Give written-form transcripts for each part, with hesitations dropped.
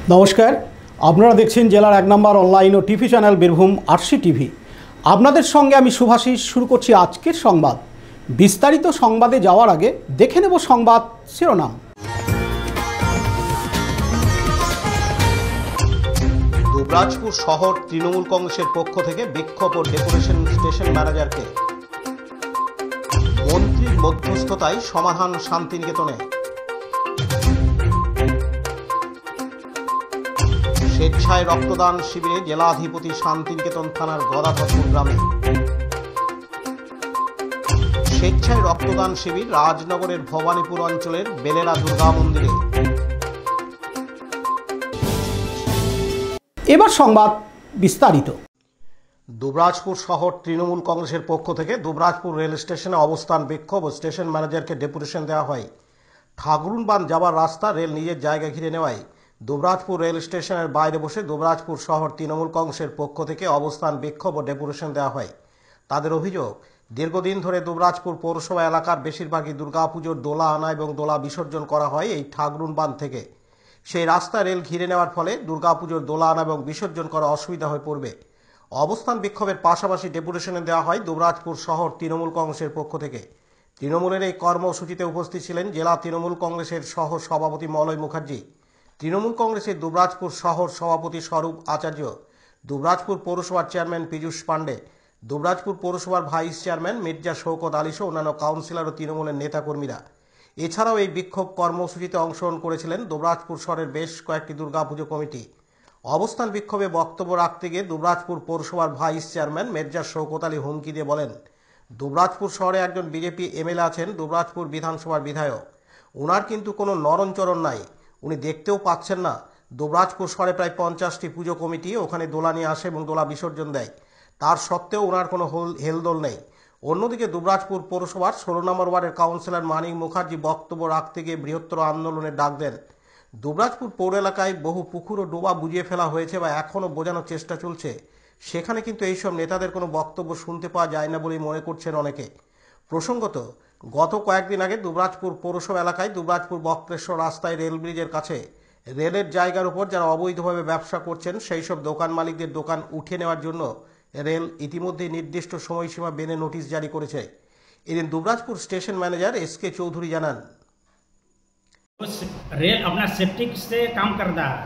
নমস্কার, আপনারা দেখছেন জেলার 1 নম্বর অনলাইন ও TV channel Birbhum RC TV. আপনাদের সঙ্গে আমি শুভাশিস। শুরু করছি আজকের সংবাদ। বিস্তারিত সংবাদে যাওয়ার আগে দেখে নেব সংবাদ শিরোনাম। দুবরাজপুর শহর তৃণমূল কংগ্রেসের পক্ষ থেকে বিক্ষোভ ও ডেপুটেশন স্টেশন ম্যানেজারকে। মন্ত্রীর মধ্যস্থতায় সমাধান শান্তিনিকেতনে। স্বেচ্ছায় রক্তদান শিবিরে জেলাধিপতি শান্তিনিকেতন থানার গদাধরপুর গ্রামে। স্বেচ্ছায় রক্তদান শিবির রাজনগরের ভবানীপুর অঞ্চলের বেলেরা দুর্গা মন্দিরে। এবার সংবাদ বিস্তারিত। দুবরাজপুর শহর তৃণমূল কংগ্রেসের পক্ষ থেকে দুবরাজপুর রেল স্টেশনে অবস্থান বিক্ষোভ ও স্টেশন ম্যানেজারকে ডেপুটেশন দেওয়া হয়। ঠাকুরুনবান যাবার রাস্তা রেল নিজের জায়গা ঘিরে নেওয়ায় দুবরাজপুর রেল স্টেশনের বাইরে বসে দুবরাজপুর শহর তৃণমূল কংগ্রেসের পক্ষ থেকে অবস্থান বিক্ষোভ ও ডেপুটেশন দেওয়া হয়। তাদের অভিযোগ, দীর্ঘদিন ধরে দুবরাজপুর পৌরসভা এলাকার বেশিরভাগই দুর্গাপুজোর দোলা আনা এবং দোলা বিসর্জন করা হয় এই ঠাকুরুনবান থেকে। সেই রাস্তা রেল ঘিরে নেওয়ার ফলে দুর্গাপুজোর দোলা আনা এবং বিসর্জন করা অসুবিধা হয়ে পড়বে। অবস্থান বিক্ষোভের পাশাপাশি ডেপুটেশনে দেওয়া হয় দুবরাজপুর শহর তৃণমূল কংগ্রেসের পক্ষ থেকে। তৃণমূলের এই কর্মসূচিতে উপস্থিত ছিলেন জেলা তৃণমূল কংগ্রেসের সহ সভাপতি মলয় মুখার্জি, তৃণমূল কংগ্রেসের দুবরাজপুর শহর সভাপতি স্বরূপ আচার্য, দুবরাজপুর পৌরসভার চেয়ারম্যান পীযূষ পাণ্ডে, দুবরাজপুর পৌরসভার ভাইস চেয়ারম্যান মির্জা শওকত আলী সহ অন্যান্য কাউন্সিলর ও তৃণমূলের নেতাকর্মীরা। এছাড়াও এই বিক্ষোভ কর্মসূচিতে অংশগ্রহণ করেছিলেন দুবরাজপুর শহরের বেশ কয়েকটি দুর্গাপুজো কমিটি। অবস্থান বিক্ষোভে বক্তব্য রাখতে গিয়ে দুবরাজপুর পৌরসভার ভাইস চেয়ারম্যান মির্জা শওকত আলী হুমকি দিয়ে বলেন, দুবরাজপুর শহরে একজন বিজেপি এমএলএ আছেন, দুবরাজপুর বিধানসভার বিধায়ক। ওনার কিন্তু কোনো নরণচরণ নাই, উনি দেখতেও পাচ্ছেন না। দুবরাজপুর শহরে প্রায় 50টি পুজো কমিটি ওখানে দোলা নিয়ে আসে এবং দোলা বিসর্জন দেয়, তার সত্ত্বেও ওনার কোনো হেলদোল নেই। অন্যদিকে দুবরাজপুর পৌরসভার 16 নম্বর ওয়ার্ডের কাউন্সিলর মানিক মুখার্জি বক্তব্য রাখতে গিয়ে বৃহত্তর আন্দোলনের ডাক দেন। দুবরাজপুর পৌর এলাকায় বহু পুকুর ও ডোবা বুঝিয়ে ফেলা হয়েছে বা এখনও বোঝানোর চেষ্টা চলছে, সেখানে কিন্তু এইসব নেতাদের কোনো বক্তব্য শুনতে পাওয়া যায় না বলেই মনে করছেন অনেকে। প্রসঙ্গত, গত কয়েকদিন আগে দুবরাজপুর পৌরসভা এলাকায় দুবরাজপুর বক্রেশ্বর রাস্তায় রেল ব্রিজের কাছে রেলের জায়গার উপর যারা অবৈধভাবে ব্যবসা করছেন সেই সব দোকান মালিকদের দোকান উঠিয়ে নেওয়ার জন্য রেল ইতিমধ্যেই নির্দিষ্ট সময়সীমা বেঁধে নোটিশ জারি করেছে। এদিন Dubrajpur station manager SK Chowdhury জানান, रेल अपना सेफ्टी से काम करता है।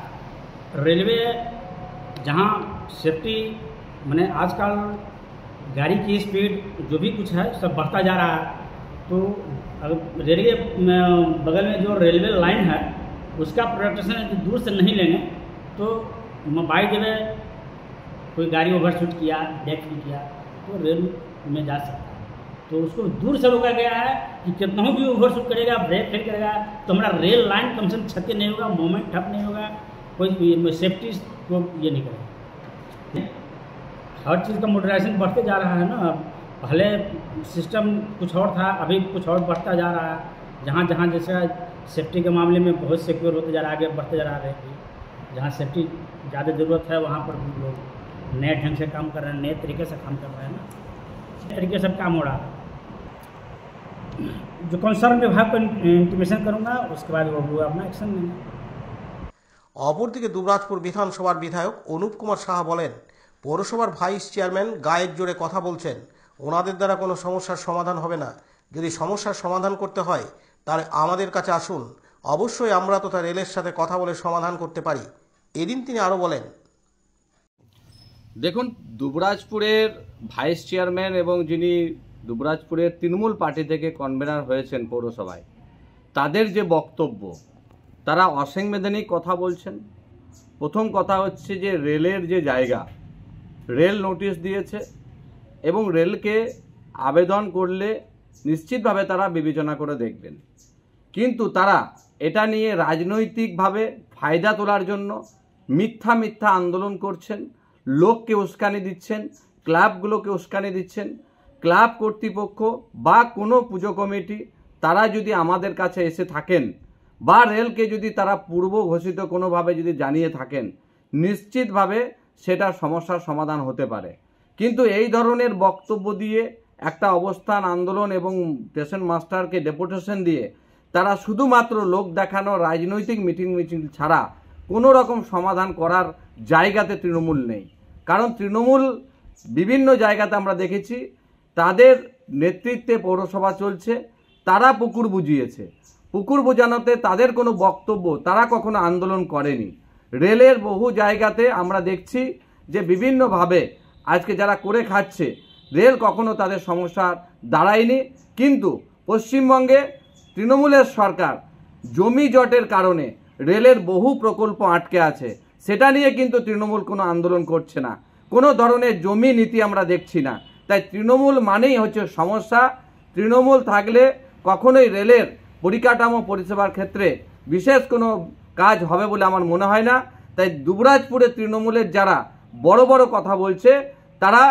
रेलवे जहाँ सेफ्टी मैंने आजकल गाड़ी की स्पीड जो भी कुछ है सब बढ़ता जा रहा है, तो रेलवे बगल में जो रेलवे लाइन है उसका प्रोटेक्शन दूर से नहीं लेंगे तो बाई द वे कोई गाड़ी ओवरशूट किया, ब्रेक किया तो रेल में जा सकता है। तो उसको दूर से रोका गया है कि कितना भी ओवरशूट करेगा, ब्रेक फेल करेगा तो हमारा रेल लाइन कम से कम क्षति नहीं होगा, मूवमेंट ठप नहीं होगा, कोई सेफ्टी को ये नहीं करेगा। हर चीज़ का मोटराइजेशन बढ़ते जा रहा है ना। पहले सिस्टम कुछ और था, अभी कुछ और बढ़ता जा रहा है। जहाँ जहाँ जैसे सेफ्टी के मामले में बहुत सिक्योर होते जा रहा है, आगे बढ़ते जा रहा है। जहाँ सेफ्टी ज़्यादा ज़रूरत है वहाँ पर लोग नए ढंग से काम कर रहे हैं, नए तरीके से काम कर रहे हैं ना, इस तरीके से काम हो रहा है। जो कंसर्न विभाग को इंटीमेशन करूंगा उसके बाद वो अपना एक्शन लेंगे। অপরদিকে দুবরাজপুর বিধানসভার বিধায়ক অনুপ কুমার সাহা বলেন, পৌরসভার ভাইস চেয়ারম্যান গায়ের জোরে কথা বলছেন, ওনাদের দ্বারা কোনো সমস্যার সমাধান হবে না। যদি সমস্যার সমাধান করতে হয় তাহলে আমাদের কাছে আসুন, অবশ্যই আমরা তথা রেলের সাথে কথা বলে সমাধান করতে পারি। এদিন তিনি আরও বলেন, দেখুন, দুবরাজপুরের ভাইস চেয়ারম্যান এবং যিনি দুবরাজপুরের তৃণমূল পার্টি থেকে কনভেনার হয়েছেন পৌরসভায়, তাদের যে বক্তব্য, তারা অসাংবিধানিক কথা বলছেন। প্রথম কথা হচ্ছে যে রেলের যে জায়গা, রেল নোটিশ দিয়েছে এবং রেলকে আবেদন করলে নিশ্চিতভাবে তারা বিবেচনা করে দেখবেন, কিন্তু তারা এটা নিয়ে রাজনৈতিকভাবে ফায়দা তোলার জন্য মিথ্যা মিথ্যা আন্দোলন করছেন, লোককে উস্কানি দিচ্ছেন, ক্লাবগুলোকে উস্কানি দিচ্ছেন। ক্লাব কর্তৃপক্ষ বা কোনো পুজো কমিটি তারা যদি আমাদের কাছে এসে থাকেন বা রেলকে যদি তারা পূর্ব ঘোষিত কোনোভাবে যদি জানিয়ে থাকেন, নিশ্চিতভাবে সেটা সমস্যার সমাধান হতে পারে। কিন্তু এই ধরনের বক্তব্য দিয়ে একটা অবস্থান আন্দোলন এবং স্টেশন মাস্টারকে ডেপুটেশন দিয়ে তারা শুধুমাত্র লোক দেখানো রাজনৈতিক মিটিং ছাড়া কোনো রকম সমাধান করার জায়গাতে তৃণমূল নেই। কারণ তৃণমূল বিভিন্ন জায়গাতে আমরা দেখেছি তাদের নেতৃত্বে পৌরসভা চলছে, তারা পুকুর বুঝিয়েছে, পুকুর বোঝানোতে তাদের কোনো বক্তব্য, তারা কখনো আন্দোলন করেনি। রেলের বহু জায়গাতে আমরা দেখছি যে বিভিন্নভাবে আজকে যারা করে খাচ্ছে, রেল কখনো তাদের সমস্যার দাঁড়ায়নি। কিন্তু পশ্চিমবঙ্গে তৃণমূলের সরকার জমি জটের কারণে রেলের বহু প্রকল্প আটকে আছে, সেটা নিয়ে কিন্তু তৃণমূল কোনো আন্দোলন করছে না, কোনো ধরনের জমি নীতি আমরা দেখছি না। তাই তৃণমূল মানেই হচ্ছে সমস্যা। তৃণমূল থাকলে কখনোই রেলের পরিকাঠামো পরিষেবার ক্ষেত্রে বিশেষ কোনো কাজ হবে বলে আমার মনে হয় না। তাই দুবরাজপুরে তৃণমূলের যারা বড় বড় কথা বলছে, তারা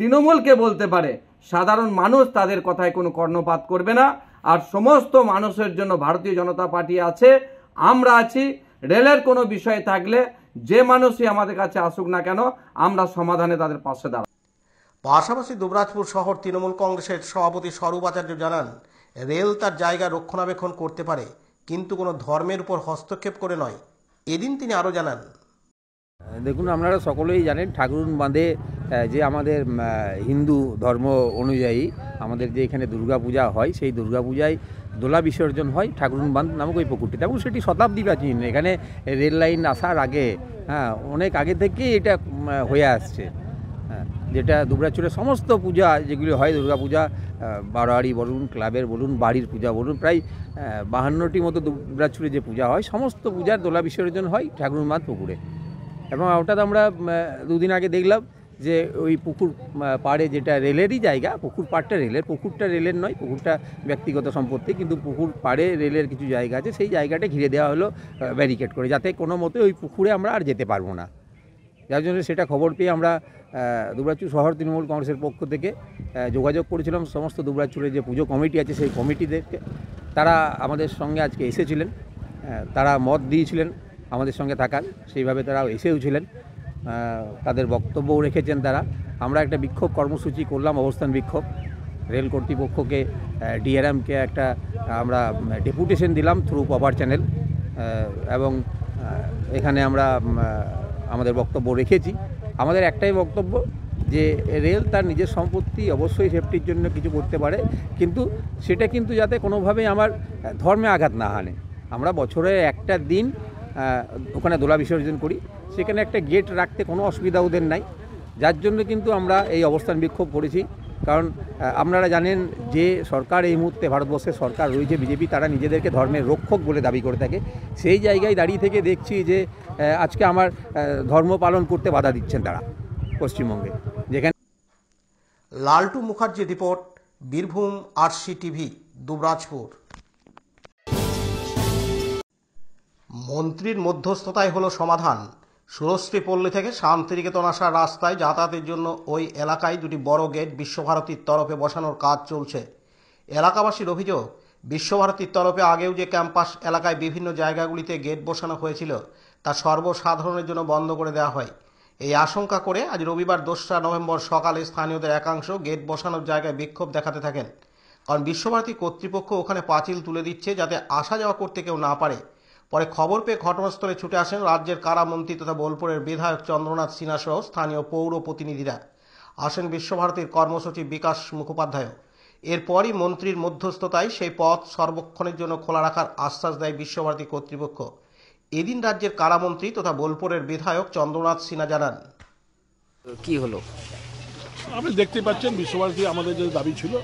তৃণমূলকে বলতে পারে, সাধারণ মানুষ তাদের কথায় কোনো কর্ণপাত করবে না। আর সমস্ত মানুষের জন্য ভারতীয় জনতা পার্টি আছে, আমরা আছি। রেলের কোনো বিষয় থাকলে যে মানুষই আমাদের কাছে আসুক না কেন, আমরা সমাধানে তাদের পাশে দাঁড়াব। পাশাপাশি দুবরাজপুর শহর তৃণমূল কংগ্রেসের সভাপতি স্বরূপ আচার্য জানান, রেল তার জায়গা রক্ষণাবেক্ষণ করতে পারে, কিন্তু কোনো ধর্মের উপর হস্তক্ষেপ করে নয়। এদিন তিনি আরও জানান, দেখুন, আপনারা সকলেই জানেন ঠাকুরুন বাঁধে যে আমাদের হিন্দু ধর্ম অনুযায়ী আমাদের যে এখানে দুর্গাপূজা হয়, সেই দুর্গাপূজায় দোলা বিসর্জন হয় ঠাকুরুন বাঁধ নামক ওই পুকুরটিতে, এবং সেটি শতাব্দী প্রাচীন। এখানে রেল লাইন আসার আগে, অনেক আগে থেকেই এটা হয়ে আসছে। যেটা দুবরাজপুরের সমস্ত পূজা যেগুলি হয়, দুর্গাপূজা, বারোয়ারি বলুন, ক্লাবের বলুন, বাড়ির পূজা বলুন, প্রায় 52টি মতো দুবরাজপুরে যে পূজা হয়, সমস্ত পূজার দোলা বিসর্জন হয় ঠাকুরুন বাঁধ পুকুরে। এবং ওটা আমরা দুদিন আগে দেখলাম যে ওই পুকুর পাড়ে, যেটা রেলেরই জায়গা, পুকুর পাড়টা রেলের, পুকুরটা রেলের নয়, পুকুরটা ব্যক্তিগত সম্পত্তি, কিন্তু পুকুর পাড়ে রেলের কিছু জায়গা আছে, সেই জায়গাটা ঘিরে দেওয়া হলো ব্যারিকেড করে, যাতে কোনো মতে ওই পুকুরে আমরা আর যেতে পারবো না। যার জন্য সেটা খবর পেয়ে আমরা দুবরাজপুর শহর তৃণমূল কংগ্রেসের পক্ষ থেকে যোগাযোগ করেছিলাম সমস্ত দুবরাজপুরের যে পুজো কমিটি আছে সেই কমিটিদেরকে। তারা আমাদের সঙ্গে আজকে এসেছিলেন, তারা মত দিয়েছিলেন আমাদের সঙ্গে থাকার, সেইভাবে তারা এসেও ছিলেন, তাদের বক্তব্যও রেখেছেন তারা। আমরা একটা বিক্ষোভ কর্মসূচি করলাম, অবস্থান বিক্ষোভ। রেল কর্তৃপক্ষকে, ডিআরএমকে একটা আমরা ডেপুটেশন দিলাম থ্রু পাওয়ার চ্যানেল, এবং এখানে আমরা আমাদের বক্তব্য রেখেছি। আমাদের একটাই বক্তব্য যে রেল তার নিজের সম্পত্তি, অবশ্যই সেফটির জন্য কিছু করতে পারে, কিন্তু সেটা কিন্তু যাতে কোনোভাবেই আমার ধর্মে আঘাত না হানে। আমরা বছরে একটা দিন ওখানে দোলা বিসর্জন করি, সেখানে একটা গেট রাখতে কোনো অসুবিধা ওদের নাই, যার জন্য কিন্তু আমরা এই অবস্থান বিক্ষোভ করেছি। কারণ আপনারা জানেন যে সরকার এই মুহূর্তে, ভারতবর্ষের সরকার রয়েছে বিজেপি, তারা নিজেদেরকে ধর্মের রক্ষক বলে দাবি করে থাকে। সেই জায়গায় দাঁড়িয়ে থেকে দেখছি যে আজকে আমার ধর্ম পালন করতে বাধা দিচ্ছেন তারা পশ্চিমবঙ্গে, যেখানে। Laltu Mukherjee report, Birbhum RC TV, Dubrajpur. মন্ত্রীর মধ্যস্থতায় হলো সমাধান। সুরশ্রী পল্লী থেকে শান্তিনিকেতন আসার রাস্তায় যাতায়াতের জন্য ওই এলাকায় দুটি বড় গেট বিশ্বভারতীর তরফে বসানোর কাজ চলছে। এলাকাবাসীর অভিযোগ, বিশ্বভারতীর তরফে আগেও যে ক্যাম্পাস এলাকায় বিভিন্ন জায়গাগুলিতে গেট বসানো হয়েছিল, তা সর্বসাধারণের জন্য বন্ধ করে দেওয়া হয়। এই আশঙ্কা করে আজ রবিবার 2রা নভেম্বর সকালে স্থানীয়দের একাংশ গেট বসানোর জায়গায় বিক্ষোভ দেখাতে থাকেন। কারণ বিশ্বভারতী কর্তৃপক্ষ ওখানে পাঁচিল তুলে দিচ্ছে, যাতে আসা যাওয়া করতে কেউ না পারে। পরে খবর পেয়ে ঘটনাস্থলে ছুটে আসেন রাজ্যের কারামন্ত্রী তথা বোলপুরের বিধায়ক চন্দ্রনাথ সিনহা সহ স্থানীয় পৌর প্রতিনিধিরা। আসেন বিশ্বভারতীর কর্মসচিব বিকাশ মুখোপাধ্যায়। এরপরই মন্ত্রীর মধ্যস্থতায় সেই পথ সর্বক্ষণের জন্য খোলা রাখার আশ্বাস দেয় বিশ্বভারতী কর্তৃপক্ষ। এদিন রাজ্যের কারামন্ত্রী তথা বোলপুরের বিধায়ক চন্দ্রনাথ সিনহা জানান, কি হলো? আপনি দেখতে পাচ্ছেন বিশ্বভারতী আমাদের যে দাবি ছিল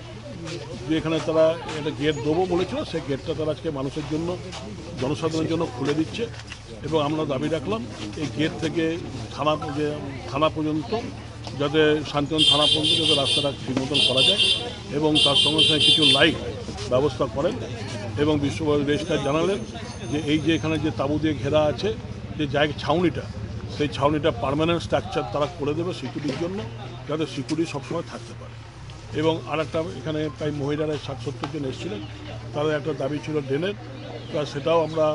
যে এখানে তারা একটা গেট দেবো বলেছিল, সেই গেটটা তারা আজকে মানুষের জন্য, জনসাধারণের জন্য খুলে দিচ্ছে। এবং আমরা দাবি রাখলাম এই গেট থেকে থানা পর্যন্ত, যাতে শান্তিনিকেতন থানা পর্যন্ত যাতে রাস্তাটা ঠিক মতন করা যায়, এবং তার সঙ্গে সঙ্গে কিছু লাইট ব্যবস্থা করেন। এবং বিশ্বভারতী রেজিস্ট্রার জানালেন যে এই যে এখানে যে তাঁবু দিয়ে ঘেরা আছে যে জায়গা ছাউনিটা, সেই ছাউনিটা পার্মানেন্ট স্ট্রাকচার তারা করে দেবে সিকিউরিটির জন্য, যাতে সিকিউরিটি সবসময় থাকতে পারে। এবং আর একটা, এখানে প্রায় মহিলারা 60-70 জন এসেছিলেন, তাদের একটা দাবি ছিল ড্রেনের, সেটাও আমরা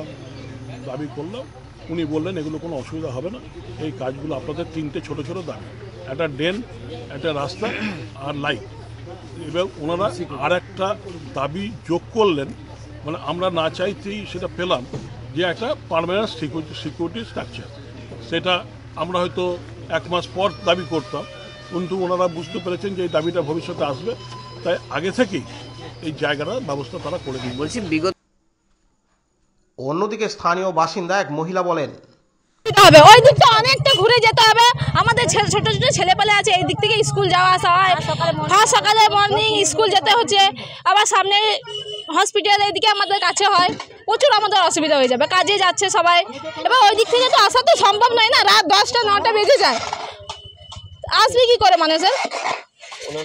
দাবি করলাম। উনি বললেন এগুলো কোনো অসুবিধা হবে না, এই কাজগুলো আপনাদের 3টে ছোটো ছোটো দাবি, একটা ড্রেন, একটা রাস্তা আর লাইট। এবং ওনারা আর একটা দাবি যোগ করলেন, মানে আমরা না চাইতেই সেটা পেলাম, যে একটা পার্মানেন্ট সিকিউরিটি স্ট্রাকচার। সেটা আমরা হয়তো 1 মাস পর দাবি করতাম, কিন্তু ওনারা বুঝতে পেরেছেন যে এই দাবিটা ভবিষ্যতে আসবে, তাই আগে থেকেই এই জায়গাটার ব্যবস্থা তারা করে দিন বলছি। অন্যদিকে স্থানীয় বাসিন্দা এক মহিলা বলেন, হবে ওই দিকটা অনেকটা ঘুরে যেতে হবে। আমাদের ছোট ছোট ছেলেপেলে আছে, এই দিক থেকে স্কুল যাওয়া আসা হয়, সকালে মর্নিং স্কুল যেতে হচ্ছে, আবার সামনে হসপিটাল এইদিকে আমাদের কাছে হয়, প্রচুর আমাদের অসুবিধা হয়ে যাবে। কাজে যাচ্ছে সবাই, এবার ওই দিক থেকে তো আসা তো সম্ভব নয় না, রাত 10টা 9টা বেজে যায়, আসবে কি করে মানুষের?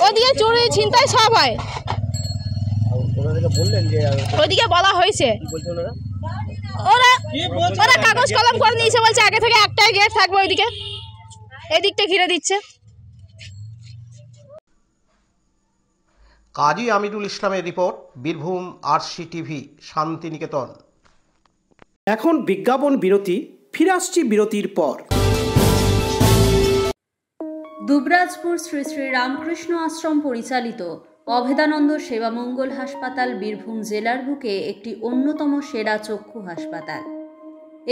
ওইদিকে চুরি ছিনতাই সব হয়, ওইদিকে বলা হয়েছে, ওরা কাগজ কলম করে নিয়েছে, বলছে আগে থেকে একটাই গেট থাকবে, ওইদিকে এই দিকটা ঘিরে দিচ্ছে। কাজী আমিরুল ইসলামের রিপোর্ট, বীরভূম RCTV, শান্তিনিকেতন। এখন বিজ্ঞাপন বিরতি, ফিরে আসছি বিরতির পর। দুবরাজপুর শ্রী শ্রী রামকৃষ্ণ আশ্রম পরিচালিত অভেদানন্দ সেবা মঙ্গল হাসপাতাল বীরভূম জেলার বুকে একটি অন্যতম সেরা চক্ষু হাসপাতাল।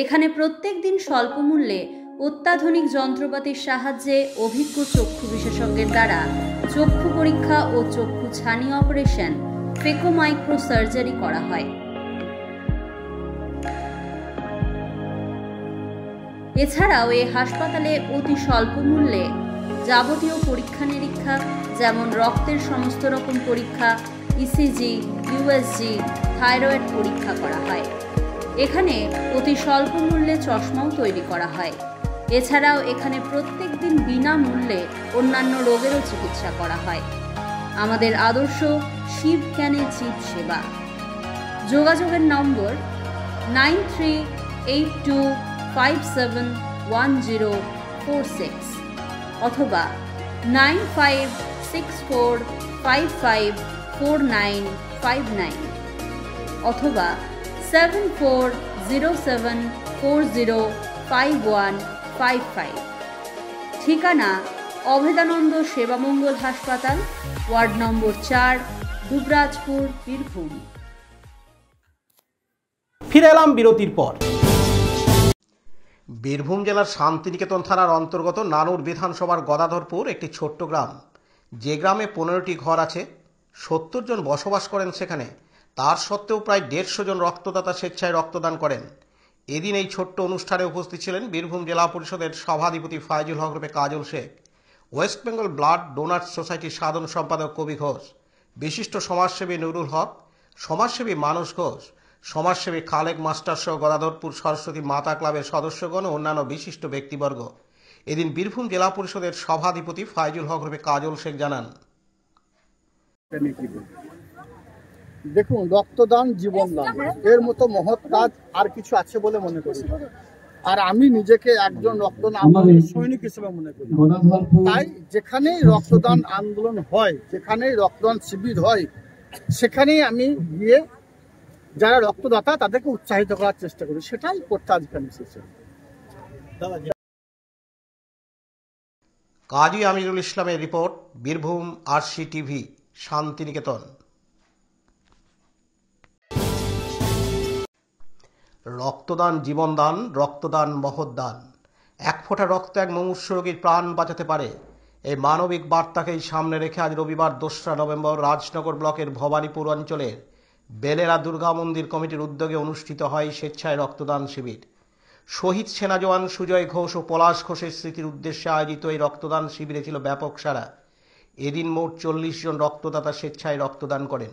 এখানে প্রত্যেক দিন স্বল্প মূল্যে অত্যাধুনিক যন্ত্রপাতির সাহায্যে অভিজ্ঞ চক্ষু বিশেষজ্ঞের দ্বারা চক্ষু পরীক্ষা ও চক্ষু ছানি অপারেশন, ফেকো মাইক্রো সার্জারি করা হয়। এছাড়াও এই হাসপাতালে অতি স্বল্প মূল্যে যাবতীয় পরীক্ষা নিরীক্ষা, যেমন রক্তের সমস্ত রকম পরীক্ষা, ECG, USG, থাইরয়েড পরীক্ষা করা হয়। এখানে অতি স্বল্প মূল্যে চশমাও তৈরি করা হয়। এছাড়াও এখানে প্রত্যেক দিন বিনামূল্যে অন্যান্য রোগেরও চিকিৎসা করা হয়। আমাদের আদর্শ শিব জ্ঞানে জীব সেবা। যোগাযোগের নম্বর 9382571046 অথবা 9564554959 অথবা 7407405155। ঠিকানা অভেদানন্দ সেবামঙ্গল হাসপাতাল, ওয়ার্ড নম্বর 4, দুবরাজপুর, বীরভূম। ফিরে এলাম বিরতির পর। বীরভূম জেলার শান্তিনিকেতন থানার অন্তর্গত নানুর বিধানসভার গদাধরপুর একটি ছোট্ট গ্রাম। যে গ্রামে 15টি ঘর আছে, 70 জন বসবাস করেন সেখানে। তার সত্ত্বেও প্রায় 150 জন রক্তদাতা স্বেচ্ছায় রক্তদান করেন। এদিন এই ছোট্ট অনুষ্ঠানে উপস্থিত ছিলেন বীরভূম জেলা পরিষদের সভাধিপতি ফাইজুল হক রূপে Kajal Sheikh, West Bengal Blood Donors সোসাইটির সাধারণ সম্পাদক কবি ঘোষ, বিশিষ্ট সমাজসেবী নুরুল হক, সমাজসেবী মানস ঘোষ, সমাজসেবী খালেক মাস্টার সহ গদাধরপুর সরস্বতী মাতা ক্লাবের সদস্যগণ ও অন্যান্য বিশিষ্ট ব্যক্তিবর্গ। এদিন বীরভূম জেলা পরিষদের সভাধিপতি ফাইজুল হক রূপে কাজল শেখ জানান, দেখুন, রক্তদান জীবনদান, এর মতো মহৎ কাজ আর কিছু আছে বলে মনে করি। আর আমি নিজেকে একজন রক্তদান সৈনিক হিসেবে মনে করি। তাই যেখানেই রক্তদান আন্দোলন হয়, যেখানেই রক্তদান শিবির হয়, সেখানেই আমি গিয়ে যারা রক্তদাতা তাদেরকে উৎসাহিত করার চেষ্টা করি। সেটাই করতে আজকে এসেছে। কাজী আমিরুল ইসলামের রিপোর্ট, বীরভূম RCTV, শান্তিনিকেতন। রক্তদান জীবনদান, রক্তদান মহৎদান। এক ফোঁটা রক্ত এক মুমূর্ষু রোগীর প্রাণ বাঁচাতে পারে। এই মানবিক বার্তাকেই সামনে রেখে আজ রবিবার 2রা নভেম্বর রাজনগর ব্লকের ভবানীপুর অঞ্চলের বেলেরা দুর্গা মন্দির কমিটির উদ্যোগে অনুষ্ঠিত হয় স্বেচ্ছায় রক্তদান শিবির। শহীদ সেনা জওয়ান সুজয় ঘোষ ও পলাশ ঘোষের স্মৃতির উদ্দেশ্যে আয়োজিত এই রক্তদান শিবিরে ছিল ব্যাপক সাড়া। এদিন মোট 40 জন রক্তদাতা স্বেচ্ছায় রক্তদান করেন,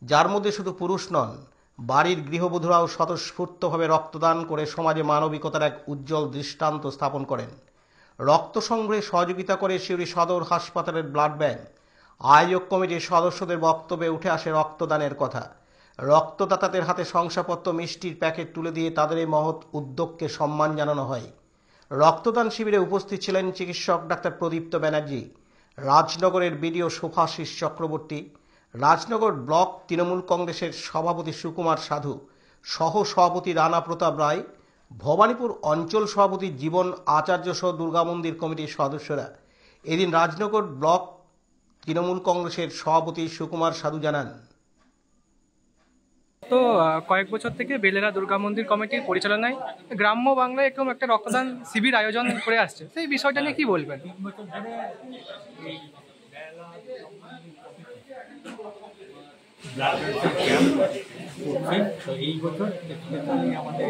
যার মধ্যে শুধু পুরুষ নন, বাড়ির গৃহবধূরাও স্বতঃস্ফূর্তভাবে রক্তদান করে সমাজে মানবিকতার এক উজ্জ্বল দৃষ্টান্ত স্থাপন করেন। রক্ত সংগ্রহে সহযোগিতা করে সিউড়ি সদর হাসপাতালের ব্লাড ব্যাংক। আয়োজক কমিটির সদস্যদের বক্তব্যে উঠে আসে রক্তদানের কথা। রক্তদাতাদের হাতে শংসাপত্র, মিষ্টির প্যাকেট তুলে দিয়ে তাদের এই মহৎ উদ্যোগকে সম্মান জানানো হয়। রক্তদান শিবিরে উপস্থিত ছিলেন চিকিৎসক ডাক্তার প্রদীপ্ত ব্যানার্জি, রাজনগরের বিডিও শুভাশিস চক্রবর্তী, রাজনগর ব্লক তৃণমূল কংগ্রেসের সভাপতি সুকুমার সাধু, সহ সভাপতি রানা প্রতাপ রায়, ভবানীপুর অঞ্চল সভাপতি জীবন আচার্য সহ দুর্গা মন্দির কমিটির সদস্যরা। এদিন রাজনগর ব্লক তৃণমূল কংগ্রেসের সভাপতি সুকুমার সাধু জানান, গত কয়েক বছর থেকে বেলেরা দুর্গা মন্দির কমিটির পরিচালনায় গ্রাম্য বাংলায় এরকম একটা রক্তদান শিবির আয়োজন করে আসছে, সেই বিষয়টা নিয়ে কি বলবেন? তো এই বছর আমাদের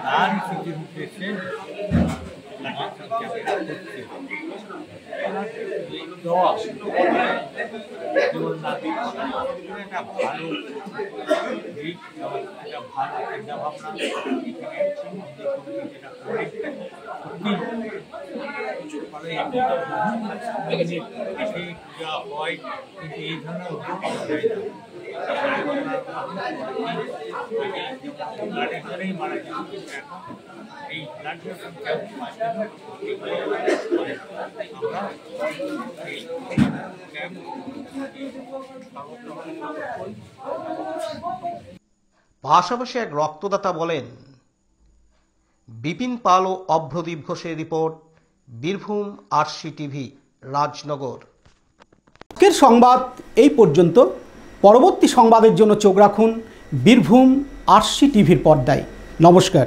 তার স্মৃতির উদ্দেশ্যে একটা ভালো দিক, একটা ভালো চিন্তাভাবনা যেটা করে পূজা হয়, কিন্তু এই ধরনের উদ্যোগ পাওয়া যায় না। ব্লাডের জন্যই মারা যায়। এখন এই ব্লাড ক্যাম্প মাধ্যমে আমরা এই ক্যাম্প পাশাপাশি এক রক্তদাতা বলেন, বিপিন পাল ও অভ্রদীপ ঘোষের report, Birbhum RC TV, Rajnagar. আজকের সংবাদ এই পর্যন্ত। পরবর্তী সংবাদের জন্য চোখ রাখুন বীরভূম আরসি টিভির পর্দায়। নমস্কার।